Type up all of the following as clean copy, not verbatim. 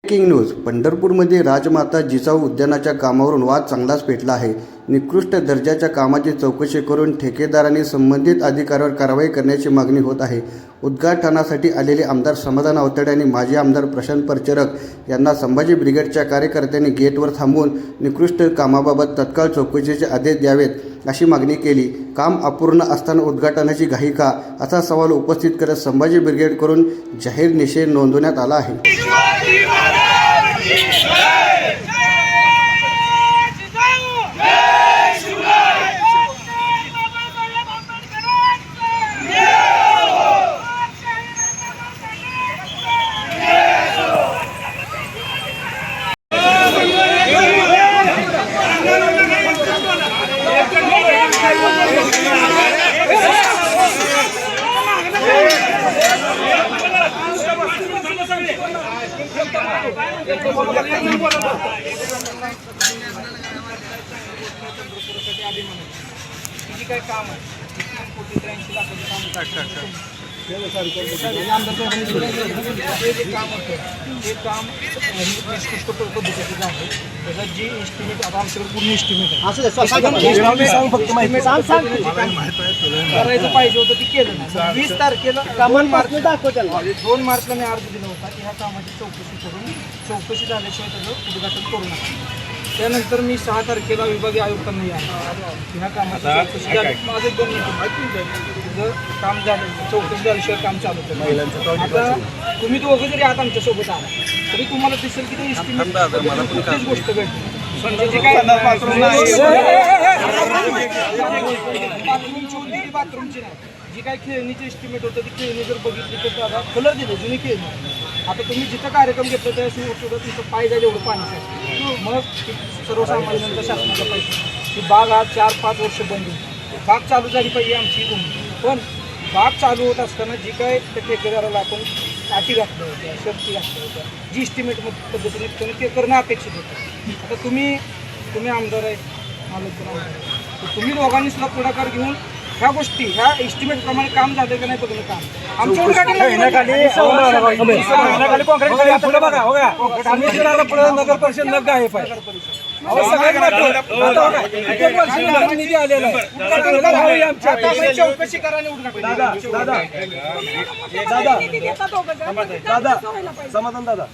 Breaking news. पंढरपूरमध्ये राजमाता जिजाऊ उद्यानाच्या कामावरून वाद चांगलाच पेटला आहे. निकृष्ट दर्जाच्या कामाची चौकशी करून ठेकेदारांनी संबंधित अधिकाऱ्यावर कारवाई करण्याची मागणी होत आहे. उद्घाटनासाठी आलेले आमदार समाधान आवताडे आणि माजी आमदार प्रशांत परचरक यांना संभाजी ब्रिगेडच्या कार्यकर्त्यांनी गेटवर थांबवून निकृष्ट कामाबाबत तत्काळ चौकशीचे आदेश द्यावेत अशी मागणी केली. काम अपूर्ण असताना उद्घाटनाची घाई का, असा सवाल उपस्थित करत संभाजी ब्रिगेडकडून जाहीर निषेध नोंदवण्यात आला आहे. काय काम आहे 83 लाखाचं काम हे काम निकृष्ट पद्धतीचं आहे. त्याचा जी एस्टिमेट आता आमच्याकडे पूर्ण एस्टिमेट करायचं पाहिजे होतं ते केलं नाही. 20 तारखेला 2 मार्चला मी अर्ज दिला होता की ह्या कामाची चौकशी करून चौकशी झाल्याशिवाय त्याचं उद्घाटन करू नका. त्यानंतर मी 6 तारखेला विभागीय आयुक्तांना ह्या कामाची चौकशी झाली. माझे 2 काम झालं, चौकशी झाल्याशिवाय काम चालू होतं. आता तुम्ही दोघं जरी आता आमच्यासोबत आला तरी तुम्हाला दिसेल की ते इस्टिमेट कुठलीच गोष्ट घडली. बाथरूमची नाही, जी काय खेळणीची एस्टिमेट होतं ती खेळणी जर बघितली तर दादा कलर दिले जुनी खेळणी. आता तुम्ही जिथं कार्यक्रम घेतला त्या सुद्धा तिथं पाय जाईल एवढं पाण्यासाठी. मग सर्वसामान्यांचा शासनाचा पैसा ही बाग आज 4-5 वर्ष बंद होती. बाग चालू झाली पाहिजे आमची भूमिका. पण बाग चालू होत असताना जी काय त्या ठेकेदाराला आपण अटी घातल्या होत्या, शर्ती घातल्या होत्या, जी इस्टिमेट पद्धतीने ते करणं अपेक्षित होतं. आता तुम्ही आमदार आहे, मालक पण आमदार आहे, तर तुम्ही दोघांनी सुद्धा पुढाकार घेऊन ह्या गोष्टी ह्या एस्टिमेट प्रमाणे काम झालं का नाही बघणं काम आमच्या नगर परिषद नग आहे चौकशी करा. समाधान दादा,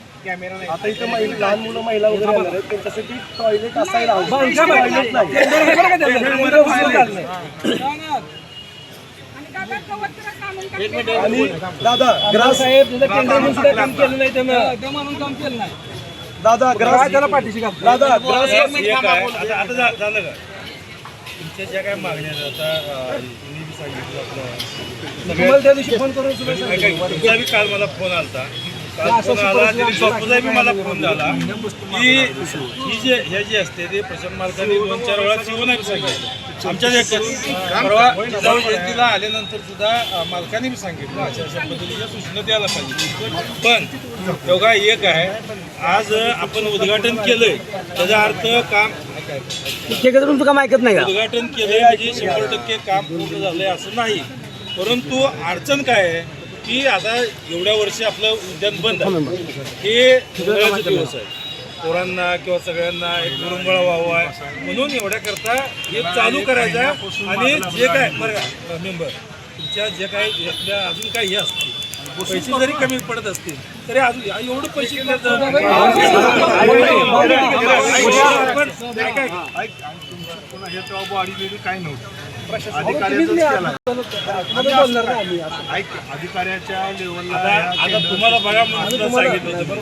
आता इथं लहान मुलं महिला त्यांच्यासाठी टॉयलेट असायला आणि दादा ग्रास साहेब काम केलं नाही काम केलं नाही. दादा ग्रास त्याला पाठीशी घाल. दादा ग्रास आता झालं का तुमच्या ज्या काय मागण्या आता तुम्ही सांगितलं आपलं त्या दिवशी फोन करून तुमचा बी काल मला फोन आला बी मला फोन झाला की ही जे ह्या जी असते ते प्रशांत मालकांनी 2-4 वेळा शिवून सांगितलं. आमच्या परवा जिजाऊ जयंतीला आल्यानंतर सुद्धा मालकांनी बी सांगितलं अशा पद्धतीच्या सूचना द्यायला पाहिजे. पण तेवढा एक आहे, आज आपण उद्घाटन केलंय त्याचा अर्थ काम काम ऐकत नाही. उद्घाटन केलंय म्हणजे 100% काम पूर्ण झालंय असं नाही. परंतु अडचण काय आहे की आता एवढ्या वर्षी आपलं उद्यान बंद आहे. हे उन्हाळ्याचे दिवस आहे, पोरांना किंवा सगळ्यांना एक मुरंगळा व्हावा आहे म्हणून एवढ्या करता हे चालू करायचं आहे. आणि जे काय बरं का मेंबर तुमच्या जे काय यातल्या अजून काही हे असतील पैसे जरी कमी पडत असतील तरी अजून एवढं पैसे काय नव्हतं. अधिकाऱ्याच्या लेवलला आता तुम्हाला बघा म्हणून सांगितलं होतं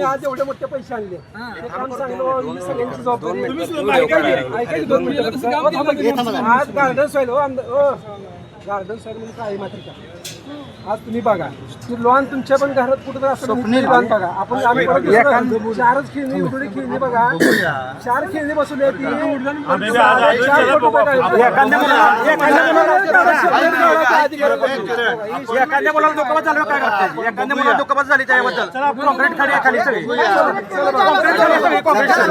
आज एवढे मोठे पैसे आणले आज गार्डन गार्डन साईड म्हणून काय मात्रिका आज तुम्ही बघा की लॉन तुमच्या पण घरात कुठं असं लॉन बघा आपण आम्ही परत दुसरं चारच खेळणी उडडी खेळणी बघा 4 खेळणी बसवली होती एखाद्या मुलाला दुखापत झालं काय करते एखाद्या मुलाला दुखापत झाली त्याबद्दल कॉन्क्रीट खाली आहे खाली सगळी कॉन्क्रीट खाली आहे सगळी कॉन्क्रीट आता